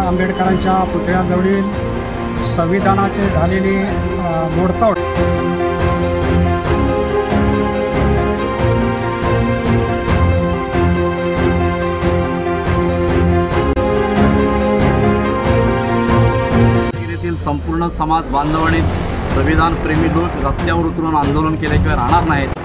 आंबेडकरांच्या पुतळ्याजवळील संविधानाचे झालेले मोडतोड संपूर्ण समाज बांधवांनी संविधान प्रेमी लोक रस्त्यावर उतरून आंदोलन केल्याशिवाय राहणार नाहीत।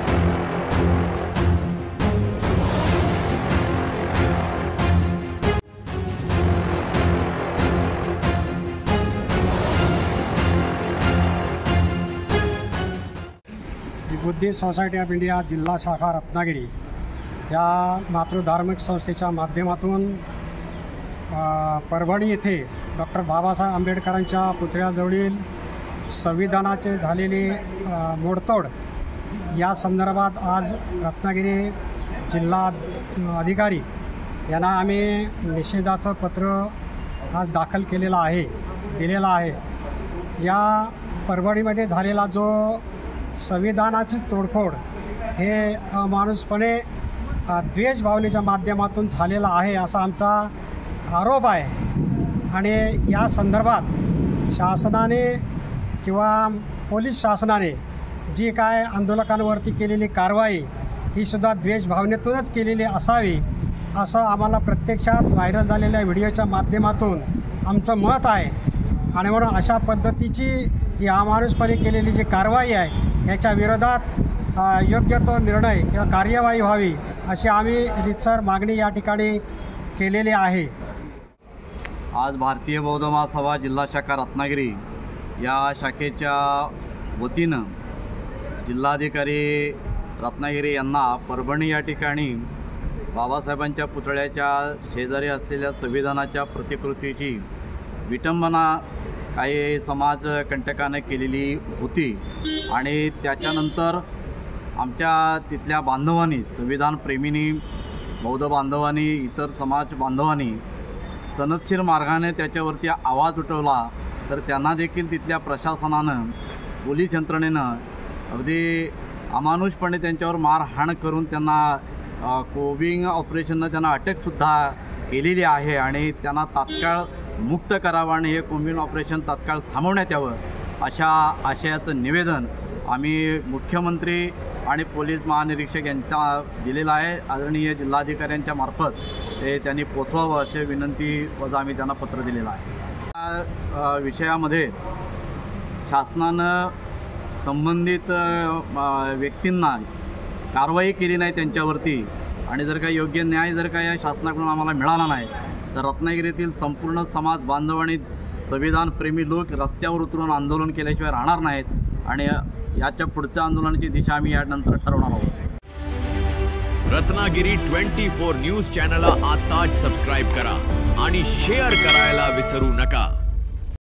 बुद्धिस्ट सोसायटी ऑफ इंडिया जिल्हा शाखा रत्नागिरी या मातृधार्मिक संस्थेच्या माध्यमातून परभणी येथे डॉक्टर बाबासाहेब आंबेडकरांच्या पुतळ्याजवळील संविधानाचे झालेले मोडतोड या संदर्भात आज रत्नागिरी जिल्हा अधिकारी यांना आम्ही निषेधाचं पत्र आज दाखल दिलेलं आहे। या परभणीमध्ये झालेला जो संविधानाची तोडफोड हे अमानुषपणे द्वेष भावनेच्या माध्यमातून झालेला आहे असा आमचा आरोप आहे। आणि या संदर्भात शासनाने किंवा पोलीस शासनाने जी काय आंदोलकांवरती केलेली कारवाई ही सुद्धा द्वेष भावनेतूनच केलेली असावी असं आम्हाला प्रत्यक्षात व्हायरल झालेल्या व्हिडिओच्या माध्यमातून आमचं मत आहे। आणि म्हणून अशा पद्धतीची ही अमानुषपणे केलेली जी कारवाई आहे याच्या विरोधात योग्य तो निर्णय किंवा कार्यवाही व्हावी अशी आम्ही रीतसर मागणी या ठिकाणी केलेली आहे। आज भारतीय बौद्ध महासभा जिल्हा शाखा रत्नागिरी या शाखेच्या वतीनं जिल्हाधिकारी रत्नागिरी यांना परभणी या ठिकाणी बाबासाहेबांच्या पुतळ्याच्या शेजारी असलेल्या संविधानाच्या प्रतिकृतीची विटंबना काही समाजकंटकाने केलेली होती आणि त्याच्यानंतर आमच्या तिथल्या बांधवांनी संविधान प्रेमींनी बौद्ध बांधवांनी इतर समाज बांधवांनी सनदशीर मार्गाने त्याच्यावरती आवाज उठवला तर त्यांना देखील तिथल्या प्रशासनानं पोलीस यंत्रणेनं अगदी अमानुषपणे त्यांच्यावर मारहाण करून त्यांना कोबिंग ऑपरेशननं त्यांना अटकसुद्धा केलेली आहे आणि त्यांना तात्काळ मुक्त करावं आणि हे कोबिंग ऑपरेशन तात्काळ थांबवण्यात यावं अशा आशयाचं निवेदन आम्ही मुख्यमंत्री आणि पोलीस महानिरीक्षक यांचा दिलेला आहे। आदरणीय जिल्हाधिकाऱ्यांच्या मार्फत ते त्यांनी पोचवावं अशी विनंती वजा आम्ही त्यांना पत्र दिलेलं आहे। या विषयामध्ये शासनानं संबंधित व्यक्तींना कारवाई केली नाही त्यांच्यावरती आणि जर काही योग्य न्याय जर का या शासनाकडून आम्हाला मिळाला नाही तर रत्नागिरीतील संपूर्ण समाज बांधवांनी संविधान प्रेमी लोक रस्त्यावर उतरून आंदोलन केल्याशिवाय राहणार नाहीत आणि याच्या पुढच्या आंदोलनाची दिशा आम्ही यानंतर ठरवणार आहोत। रत्नागिरी 24 न्यूज चॅनलला आताच सबस्क्राइब करा आणि शेअर करायला विसरू नका।